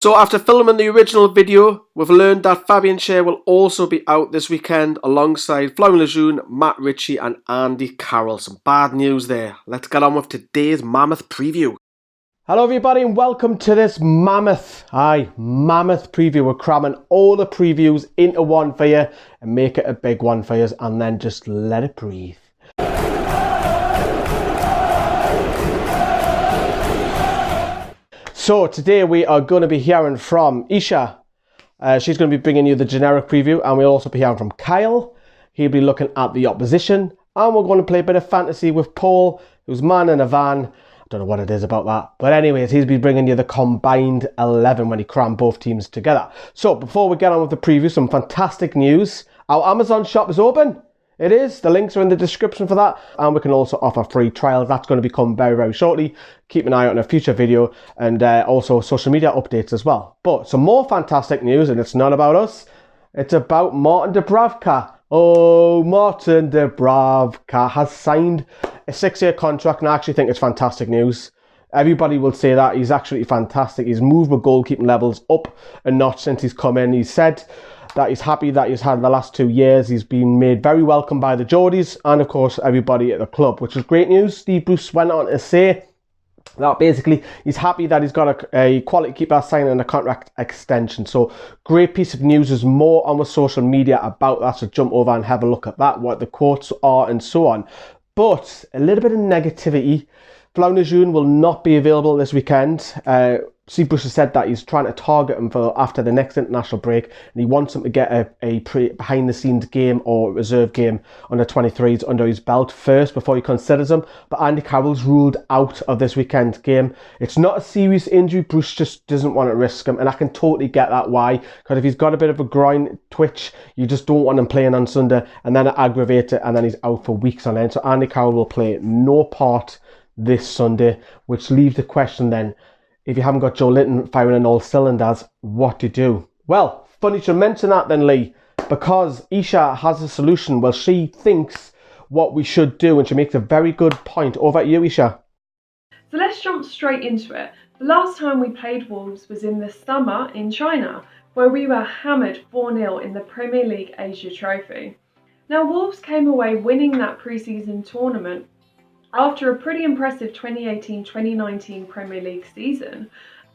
So after filming the original video, we've learned that Fabian Schär will also be out this weekend alongside Florian Lejeune, Matt Ritchie and Andy Carroll. Some bad news there. Let's get on with today's Mammoth preview. Hello everybody and welcome to this Mammoth preview. We're cramming all the previews into one for you and make it a big one for you and then just let it breathe. So today we are going to be hearing from Eisha. She's going to be bringing you the generic preview, and we'll also be hearing from Kyle. He'll be looking at the opposition, and we're going to play a bit of fantasy with Paul, who's man in a van. I don't know what it is about that, but anyways, he'll be bringing you the combined 11 when he crammed both teams together. So before we get on with the preview, some fantastic news. Our Amazon shop is open. It is. The links are in the description for that. And we can also offer free trials. That's going to become very, very shortly. Keep an eye out on a future video and also social media updates as well. But some more fantastic news, and it's not about us. It's about Martin Dubravka. Oh, Martin Dubravka has signed a 6-year contract, and I actually think it's fantastic news. Everybody will say that. He's absolutely fantastic. He's moved with goalkeeping levels up a notch since he's come in. He said that he's happy that he's had the last 2 years. He's been made very welcome by the Geordies and, of course, everybody at the club, which is great news. Steve Bruce went on to say that basically he's happy that he's got a quality keeper signing and a contract extension. So great piece of news. There's more on the social media about that, so jump over and have a look at that, what the quotes are and so on. But a little bit of negativity. Florian Lejeune will not be available this weekend. Steve Bruce has said that he's trying to target him for after the next international break, and he wants him to get a behind-the-scenes game or reserve game under 23s under his belt first before he considers him. But Andy Carroll's ruled out of this weekend's game. It's not a serious injury. Bruce just doesn't want to risk him, and I can totally get that why. Because if he's got a bit of a groin twitch, you just don't want him playing on Sunday, and then it aggravates it, and then he's out for weeks on end. So Andy Carroll will play no part this Sunday, which leaves the question then, if you haven't got Joe Linton firing on all cylinders, what do you do? Well, funny you should mention that then, Lee, because Eisha has a solution. Well, she thinks what we should do, and she makes a very good point. Over to you, Eisha. So let's jump straight into it. The last time we played Wolves was in the summer in China, where we were hammered 4-0 in the Premier League Asia Trophy. Now, Wolves came away winning that pre-season tournament after a pretty impressive 2018-2019 Premier League season.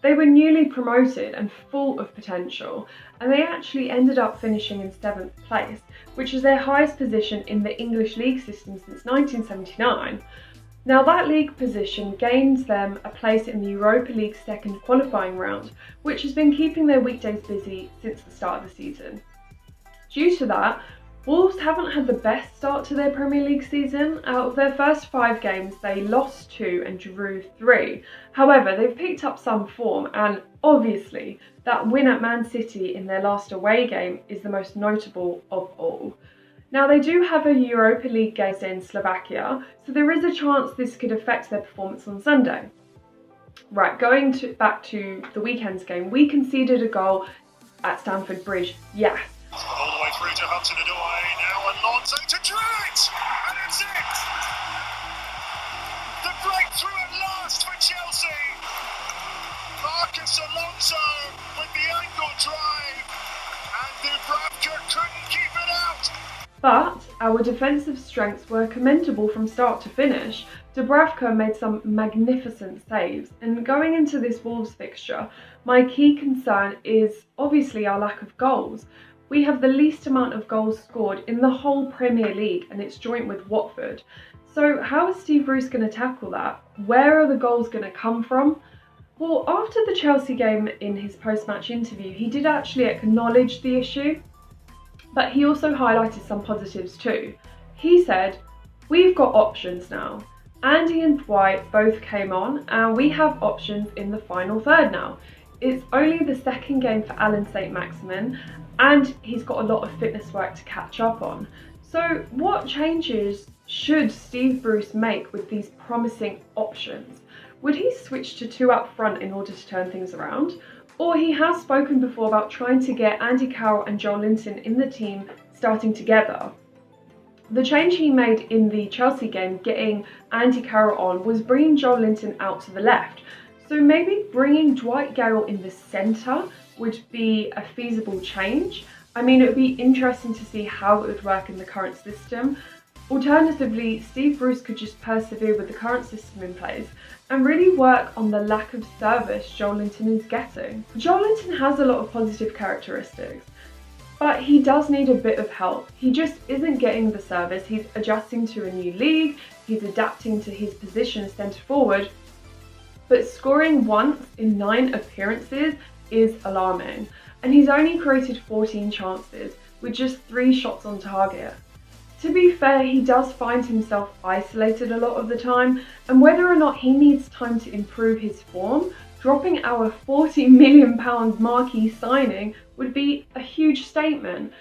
They were newly promoted and full of potential, and they actually ended up finishing in 7th place, which is their highest position in the English league system since 1979. Now that league position gains them a place in the Europa League second qualifying round, which has been keeping their weekdays busy since the start of the season. Due to that, Wolves haven't had the best start to their Premier League season. Out of their first 5 games, they lost 2 and drew 3. However, they've picked up some form, and obviously that win at Man City in their last away game is the most notable of all. Now, they do have a Europa League game in Slovakia, so there is a chance this could affect their performance on Sunday. Right, back to the weekend's game, we conceded a goal at Stamford Bridge, yes. All the way through to Hudson-Odoi, now Alonso to Trent, and it's it! The breakthrough at last for Chelsea! Marcus Alonso with the angle drive, and Dubravka couldn't keep it out! But our defensive strengths were commendable from start to finish. Dubravka made some magnificent saves, and going into this Wolves fixture, my key concern is obviously our lack of goals. We have the least amount of goals scored in the whole Premier League, and it's joint with Watford. So how is Steve Bruce going to tackle that? Where are the goals going to come from? Well, after the Chelsea game in his post-match interview, he did actually acknowledge the issue, but he also highlighted some positives too. He said, "We've got options now. Andy and Dwight both came on, and we have options in the final third now. It's only the second game for saint-Maximin, and he's got a lot of fitness work to catch up on. So what changes should Steve Bruce make with these promising options? Would he switch to 2 up front in order to turn things around? Or he has spoken before about trying to get Andy Carroll and Joe Linton in the team starting together. The change he made in the Chelsea game, getting Andy Carroll on, was bringing Joe Linton out to the left. So maybe bringing Dwight Gale in the centre would be a feasible change. I mean, it would be interesting to see how it would work in the current system. Alternatively, Steve Bruce could just persevere with the current system in place and really work on the lack of service Joelinton is getting. Joelinton has a lot of positive characteristics, but he does need a bit of help. He just isn't getting the service. He's adjusting to a new league, he's adapting to his position as centre forward, but scoring once in 9 appearances is alarming. And he's only created 14 chances with just 3 shots on target. To be fair, he does find himself isolated a lot of the time, and whether or not he needs time to improve his form, dropping our £40 million marquee signing would be a huge statement,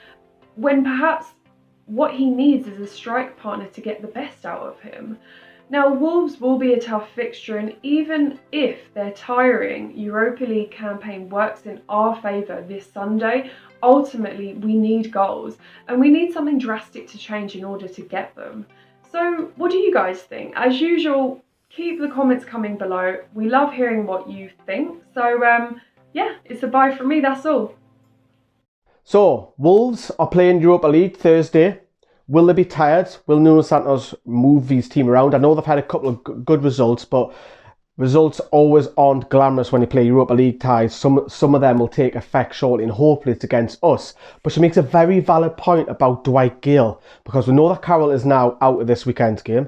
when perhaps what he needs is a strike partner to get the best out of him. Now, Wolves will be a tough fixture, and even if their tiring Europa League campaign works in our favour this Sunday, ultimately we need goals and we need something drastic to change in order to get them. So what do you guys think? As usual, keep the comments coming below. We love hearing what you think. So yeah, it's a bye from me, that's all. So, Wolves are playing Europa League Thursday. Will they be tired? Will Nuno Santos move his team around? I know they've had a couple of good results, but results always aren't glamorous when you play Europa League ties. Some of them will take effect shortly, and hopefully it's against us. But she makes a very valid point about Dwight Gale, because we know that Carroll is now out of this weekend's game.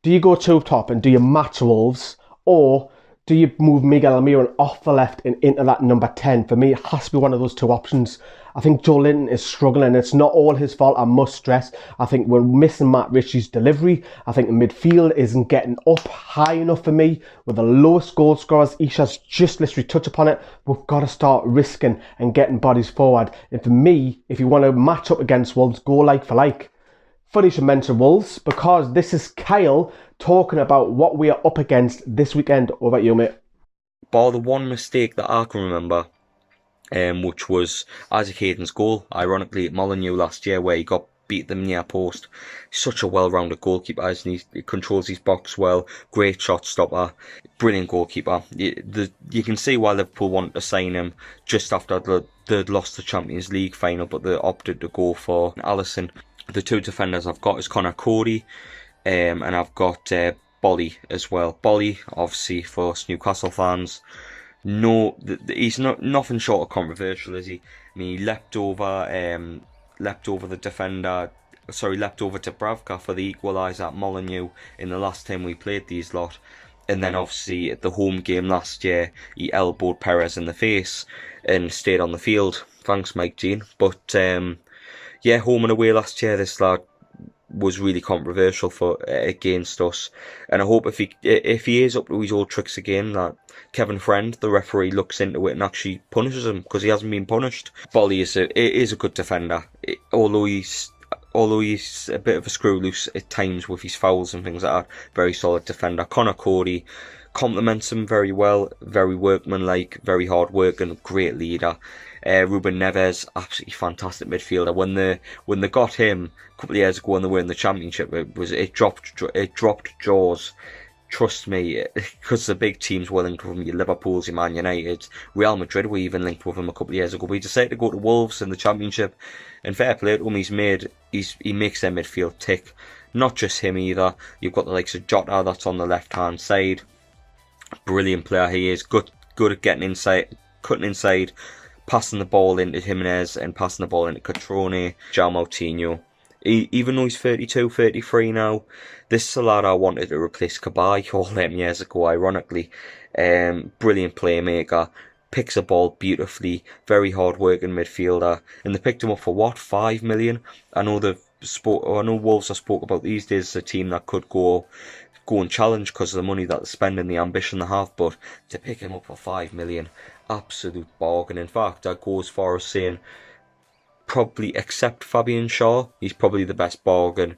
Do you go two top and do you match Wolves, or do you move Miguel Almiron off the left and into that number 10? For me, it has to be one of those two options. I think Joelinton is struggling. It's not all his fault, I must stress. I think we're missing Matt Ritchie's delivery. I think the midfield isn't getting up high enough for me. With the lowest goal scorers, Eisha's just literally touched upon it. We've got to start risking and getting bodies forward. And for me, if you want to match up against Wolves, go like for like. Funny you should mention Wolves, because this is Kyle talking about what we are up against this weekend. Over at you, mate. Bar the one mistake that I can remember, which was Isaac Hayden's goal, ironically at Molineux last year, where he got beat them near post. Such a well-rounded goalkeeper, and he controls his box well, great shot stopper, brilliant goalkeeper. You can see why Liverpool wanted to sign him just after they'd lost the Champions League final, but they opted to go for Alisson. The two defenders I've got is Connor Cody, and I've got Bolly as well. Bolly, obviously, for us Newcastle fans, no, he's nothing short of controversial, is he? I mean, he leapt over the defender. Sorry, leapt over to Bravka for the equaliser at Molineux in the last time we played these lot. And then obviously at the home game last year, he elbowed Perez in the face and stayed on the field. Thanks, Mike Jean. But yeah, home and away last year, this lad was really controversial for against us, and I hope if he is up to his old tricks again, that Kevin Friend, the referee, looks into it and actually punishes him, because he hasn't been punished. Bolly is a good defender, although he's a bit of a screw loose at times with his fouls and things like that. Very solid defender. Connor Cody complements him very well, very workmanlike, very hard working, great leader. Ruben Neves, absolutely fantastic midfielder. When they got him a couple of years ago when they were in the Championship, it dropped jaws. Trust me, because the big teams were linked with him. Your Liverpool's, your Man United, Real Madrid were even linked with him a couple of years ago. But he decided to go to Wolves in the Championship, and fair play to him, he makes their midfield tick. Not just him either. You've got the likes of Jota that's on the left hand side. Brilliant player he is. Good at getting inside, cutting inside, passing the ball into Jimenez and passing the ball into Catrone. João Moutinho. Even though he's 32, 33 now, this is a lad I wanted to replace Kabay all them years ago, ironically. Brilliant playmaker, picks a ball beautifully, very hard working midfielder, and they picked him up for what, 5 million? I know Wolves have spoke about these days as a team that could go and challenge because of the money that they spend and the ambition they have, but to pick him up for 5 million, absolute bargain. In fact, I go as far as saying, probably except Fabian Shaw, he's probably the best bargain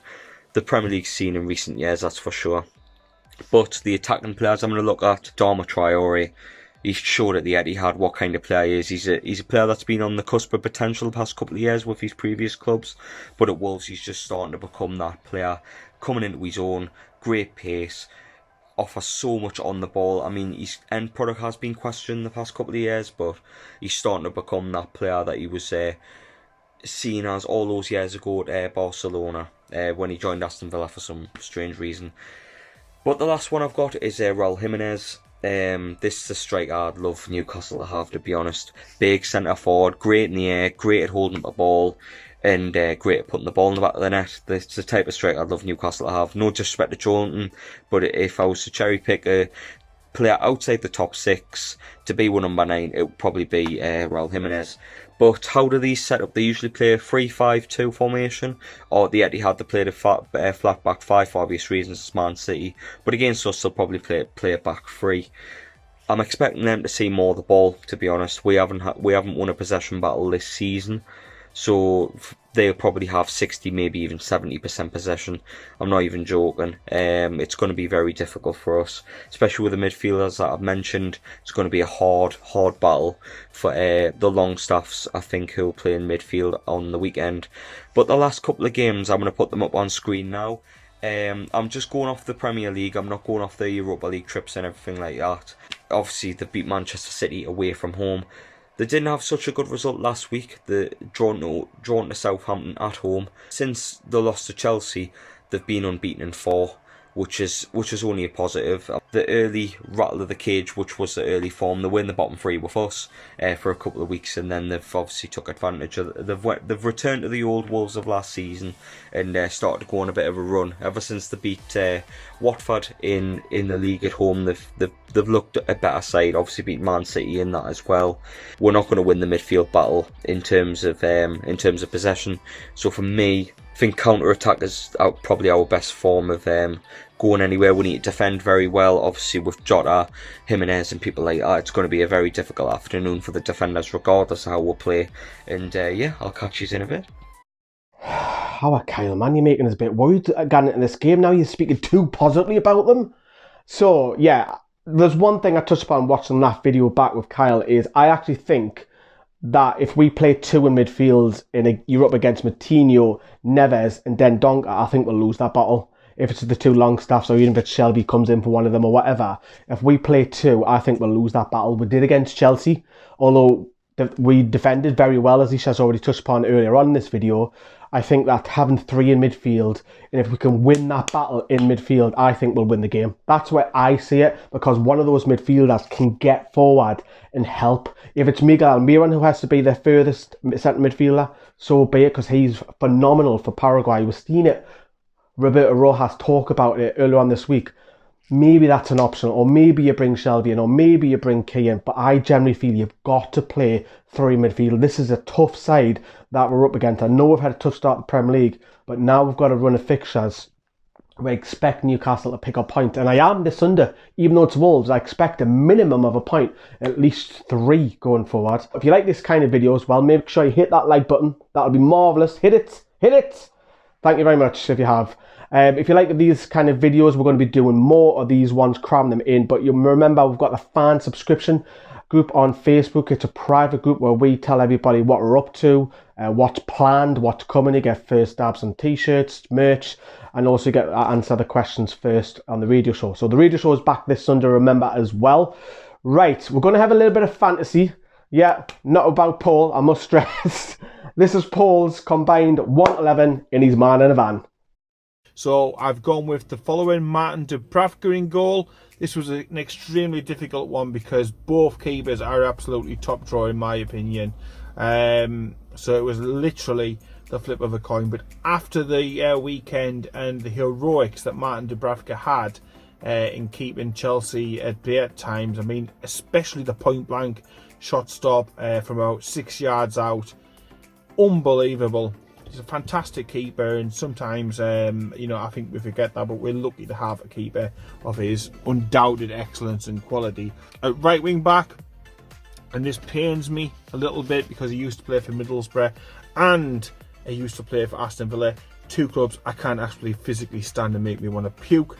the Premier League's seen in recent years, that's for sure. But the attacking players I'm going to look at, Adama Traore, he's showed at the Etihad what kind of player he is. He's a player that's been on the cusp of potential the past couple of years with his previous clubs, but at Wolves he's just starting to become that player, coming into his own, great pace, offers so much on the ball. I mean, his end product has been questioned the past couple of years, but he's starting to become that player that he was seen as all those years ago at Barcelona when he joined Aston Villa for some strange reason. But the last one I've got is Raul Jimenez. This is a striker I'd love Newcastle to have, to be honest. Big centre forward, great in the air, great at holding the ball, and great at putting the ball in the back of the net. It's the type of striker I'd love Newcastle to have. No disrespect to Jolinton, but if I was to cherry pick a player outside the top 6 to be one number 9, it would probably be Raul Jimenez. But how do these set up? They usually play a 3-5-2 formation, or the Etihad they played a flat back 5 for obvious reasons. It's Man City, but against us they'll probably play a back 3. I'm expecting them to see more of the ball. To be honest, we haven't won a possession battle this season, so they'll probably have 60, maybe even 70% possession. I'm not even joking. It's going to be very difficult for us, especially with the midfielders that I've mentioned. It's going to be a hard battle for the Longstaffs, I think, who'll play in midfield on the weekend. But the last couple of games, I'm going to put them up on screen now. I'm just going off the Premier League. I'm not going off the Europa League trips and everything like that. Obviously, they beat Manchester City away from home. They didn't have such a good result last week. They drawn to Southampton at home. Since the loss to Chelsea, they've been unbeaten in 4, which is only a positive. The early rattle of the cage, which was the early form, they win the bottom 3 with us for a couple of weeks, and then they've obviously took advantage of it. They've returned to the old Wolves of last season and started to go on a bit of a run. Ever since they beat Watford in the league at home, they've looked a better side. Obviously beat Man City in that as well. We're not going to win the midfield battle in terms of possession. So for me, I think counter-attack is probably our best form of going anywhere. We need to defend very well. Obviously with Jota, Jimenez and people like that, it's going to be a very difficult afternoon for the defenders regardless of how we'll play. And yeah, I'll catch you in a bit. How are Kyle, man? You're making us a bit worried getting into this game now. You're speaking too positively about them. So yeah, there's one thing I touched upon watching that video back with Kyle is I actually think that if we play 2 in midfield you're up against Moutinho, Neves and Dendoncker, I think we'll lose that battle. If it's the 2 Longstaffs, or even if Shelby comes in for one of them or whatever, if we play 2, I think we'll lose that battle. We did against Chelsea, although we defended very well, as Eisha's already touched upon earlier on in this video. I think that having 3 in midfield, and if we can win that battle in midfield, I think we'll win the game. That's where I see it, because one of those midfielders can get forward and help. If it's Miguel Almiron who has to be their furthest centre midfielder, so be it, because he's phenomenal for Paraguay. We've seen it. Roberto Rojas talk about it earlier on this week. Maybe that's an option, or maybe you bring Shelby in, or maybe you bring Key in, but I generally feel you've got to play 3 midfield. This is a tough side that we're up against. I know we've had a tough start in the Premier League, but now we've got a run of fixtures. We expect Newcastle to pick up points, and I am this under, even though it's Wolves, I expect a minimum of a point, at least 3 going forward. If you like this kind of videos, well, make sure you hit that like button. That'll be marvellous. Hit it. Thank you very much if you have. If you like these kind of videos, we're going to be doing more of these ones, cramming them in. But you remember, we've got the fan subscription group on Facebook. It's a private group where we tell everybody what we're up to, what's planned, what's coming. You get first dabs on t-shirts, merch, and also get answer the questions first on the radio show. So the radio show is back this Sunday, remember, as well. Right, we're going to have a little bit of fantasy. Yeah, not about Paul, I must stress. This is Paul's combined 111 in his man in a van. So I've gone with the following: Martin Dubravka in goal. This was an extremely difficult one because both keepers are absolutely top drawer in my opinion. So it was literally the flip of a coin. But after the weekend and the heroics that Martin Dubravka had in keeping Chelsea at bay at times, I mean, especially the point blank shot stop from about 6 yards out, unbelievable. He's a fantastic keeper, and sometimes, you know, I think we forget that, but we're lucky to have a keeper of his undoubted excellence and quality. At right wing back, and this pains me a little bit because he used to play for Middlesbrough and he used to play for Aston Villa, 2 clubs I can't actually physically stand and make me want to puke.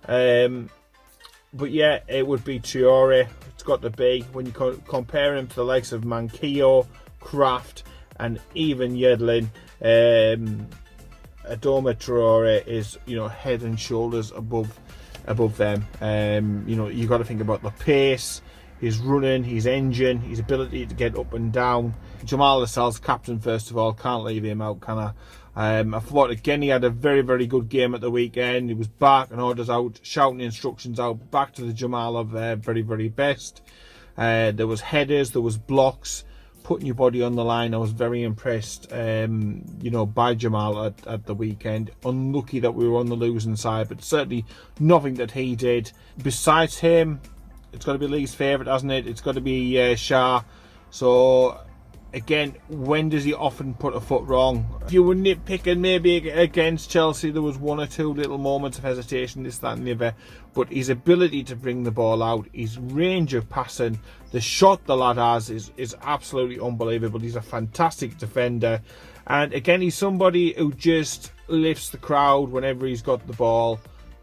But yeah, it would be Traore. It's got to be. When you compare him to the likes of Manquillo, Kraft, and even Yedlin, Adama Traore is, you know, head and shoulders above above them. You know, you've got to think about the pace, his running, his engine, his ability to get up and down. Jamal Lascelles, captain, first of all, can't leave him out, can I? I thought again he had a very, very good game at the weekend. He was back and orders out, shouting instructions out, back to the Jamal of very, very best. There was headers, there was blocks, putting your body on the line. I was very impressed, you know, by Jamal at the weekend. Unlucky that we were on the losing side, but certainly nothing that he did. Besides him, it's got to be Lee's favourite, hasn't it? It's got to be Shah. So again, when does he often put a foot wrong? If you were nitpicking maybe against Chelsea, there was one or two little moments of hesitation, this, that and the other. But his ability to bring the ball out, his range of passing, the shot the lad has is absolutely unbelievable. He's a fantastic defender. And again, he's somebody who just lifts the crowd whenever he's got the ball.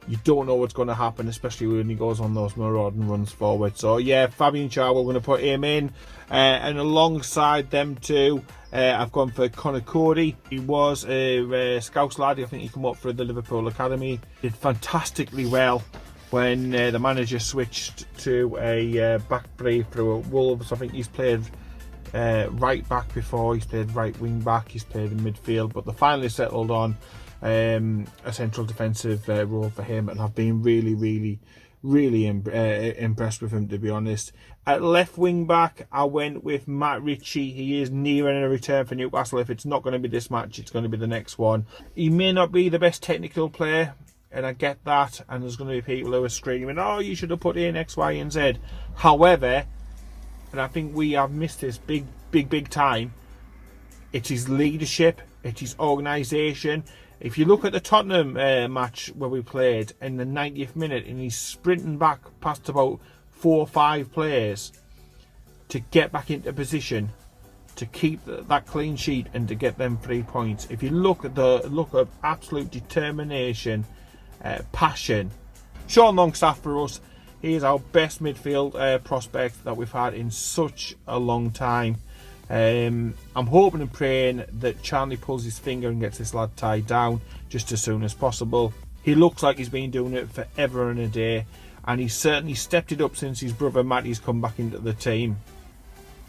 You don't know what's going to happen, especially when he goes on those marauding runs forward. So yeah, Fabian Schär, we're going to put him in. And alongside them two, I've gone for Conor Cody. He was a Scouts lad. I think he came up for the Liverpool Academy. Did fantastically well when the manager switched to a back three through Wolves. I think he's played right back before, he's played right wing back, he's played in midfield, but they finally settled on a central defensive role for him, and I've been really impressed with him, to be honest. At left wing back, I went with Matt Ritchie. He is nearing a return for Newcastle. If it's not going to be this match, it's going to be the next one. He may not be the best technical player, and I get that, and there's going to be people who are screaming, oh, you should have put in X, Y and Z. However, and I think we have missed this big time, it's his leadership, it's his organisation. If you look at the Tottenham match where we played in the 90th minute, and he's sprinting back past about 4 or 5 players to get back into position to keep that clean sheet and to get them 3 points. If you look at absolute determination, passion. Sean Longstaff for us, he is our best midfield prospect that we've had in such a long time. I'm hoping and praying that Charlie pulls his finger and gets this lad tied down just as soon as possible. He looks like he's been doing it forever and a day, and he's certainly stepped it up since his brother Matty's come back into the team.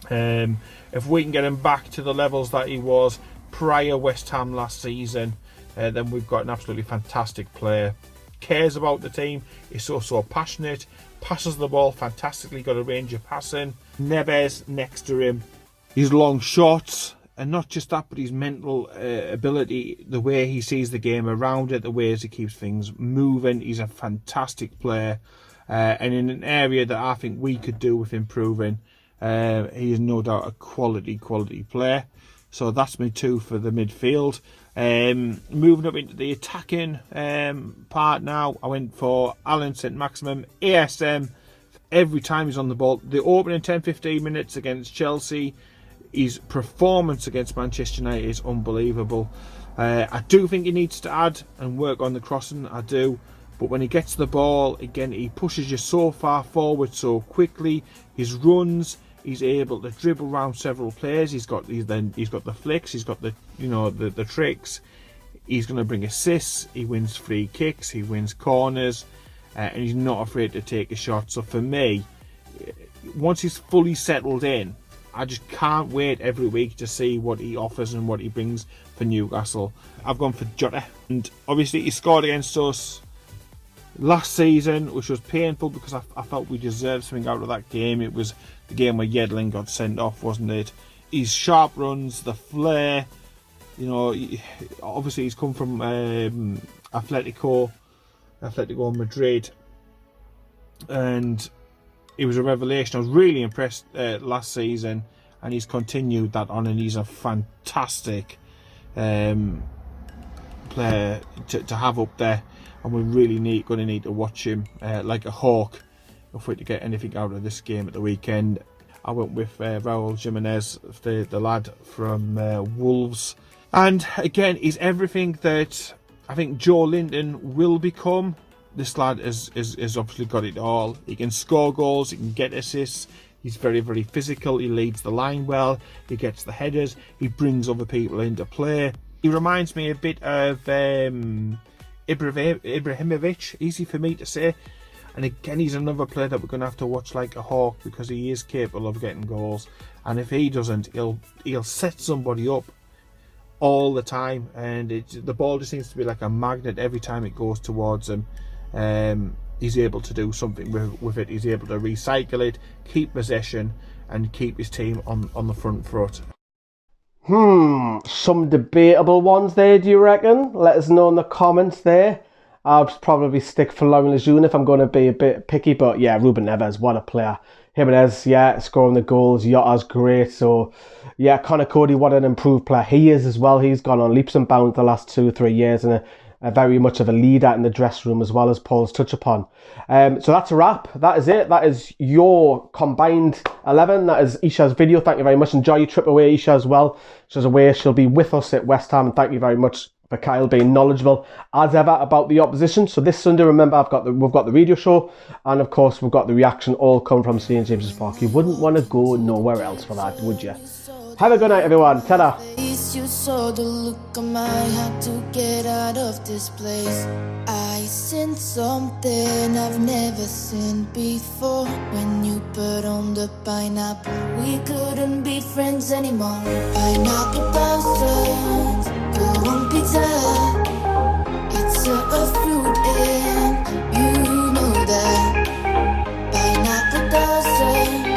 If we can get him back to the levels that he was prior West Ham last season, then we've got an absolutely fantastic player. Cares about the team, is so passionate, passes the ball fantastically, got a range of passing. Neves next to him, his long shots, and not just that, but his mental ability, the way he sees the game around it, the ways he keeps things moving. He's a fantastic player, and in an area that I think we could do with improving. He is no doubt a quality player. So that's my 2 for the midfield. Moving up into the attacking part now, I went for Alan Saint-Maximin, ASM, every time he's on the ball. The opening 10-15 minutes against Chelsea, his performance against Manchester United is unbelievable. I do think he needs to add and work on the crossing, I do. But when he gets the ball, again, he pushes you so far forward so quickly. His runs, he's able to dribble around several players. He's got the flicks, he's got the tricks. He's going to bring assists. He wins free kicks, he wins corners, and he's not afraid to take a shot. So for me, once he's fully settled in, I just can't wait every week to see what he offers and what he brings for Newcastle. I've gone for Jota, and obviously he scored against us last season, which was painful because I felt we deserved something out of that game. It was the game where Yedlin got sent off, wasn't it? His sharp runs, the flair, obviously he's come from Atletico Madrid, and he was a revelation. I was really impressed last season, and he's continued that on, and he's a fantastic player to have up there, and we're really going to need to watch him like a hawk if we're to get anything out of this game at the weekend. I went with Raul Jimenez, the lad from Wolves, and again, he's everything that I think Joe Linton will become. This lad has obviously got it all. He can score goals, he can get assists, he's very physical, he leads the line well, he gets the headers, he brings other people into play. He reminds me a bit of Ibrahimovic, easy for me to say. And again, he's another player that we're going to have to watch like a hawk, because he is capable of getting goals. And if he doesn't, he'll set somebody up all the time. And the ball just seems to be like a magnet every time it goes towards him. He's able to do something with it. He's able to recycle it, keep possession, and keep his team on the front foot. Some debatable ones there, do you reckon? Let us know in the comments there. I'll probably stick for Laurent Lejeune if I'm going to be a bit picky, but yeah, Ruben Neves, what a player. Jimenez, yeah, scoring the goals. Yotta's great. So yeah, Connor Cody, what an improved player he is as well. He's gone on leaps and bounds the last 2 or 3 years, and a very much of a leader in the dressing room, as well as Paul's touch upon. So that's a wrap. That is it. That is your combined 11. That is Eisha's video. Thank you very much. Enjoy your trip away, Eisha, as well. She's away. She'll be with us at West Ham. And thank you very much for Kyle being knowledgeable as ever about the opposition. So this Sunday, remember, we've got the radio show, and of course we've got the reaction all coming from St. James's Park. You wouldn't want to go nowhere else for that, would you? Have a good night, everyone. Ta-da. You saw the look on my heart to get out of this place. I seen something I've never seen before. When you put on the pineapple, we couldn't be friends anymore. Pineapple bouncers, go on pizza.